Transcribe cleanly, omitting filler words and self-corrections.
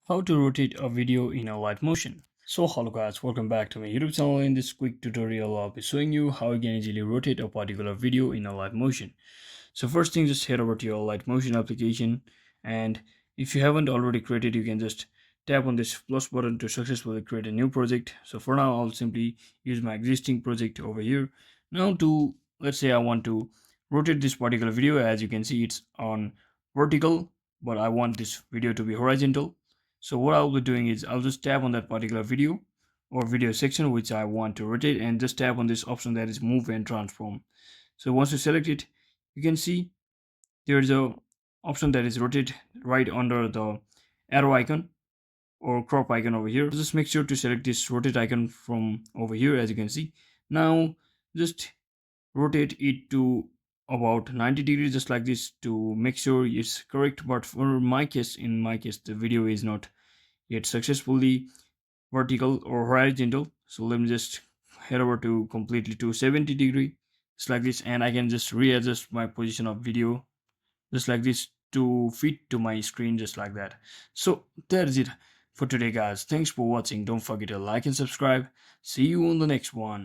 How to rotate a video in Alight Motion. So hello guys, welcome back to my YouTube channel. In this quick tutorial I'll be showing you how you can easily rotate a particular video in Alight Motion. So first thing, just head over to your Alight Motion application, and if you haven't already created, you can just tap on this plus button to successfully create a new project. So for now I'll simply use my existing project over here. Now to, let's say I want to rotate this particular video. As you can see, it's on vertical, but I want this video to be horizontal. So what I'll be doing is I'll just tap on that particular video or video section which I want to rotate, and just tap on this option that is move and transform. So once you select it, you can see there's a option that is rotate right under the arrow icon or crop icon over here. Just make sure to select this rotate icon from over here. As you can see, now just rotate it to about 90 degrees, just like this, to make sure it's correct. But for my case, in my case, the video is not yet successfully vertical or horizontal. So let me just head over to completely to 70-degree, just like this, and I can just readjust my position of video just like this to fit to my screen, just like that. So that's it for today guys. Thanks for watching. Don't forget to like and subscribe. See you on the next one.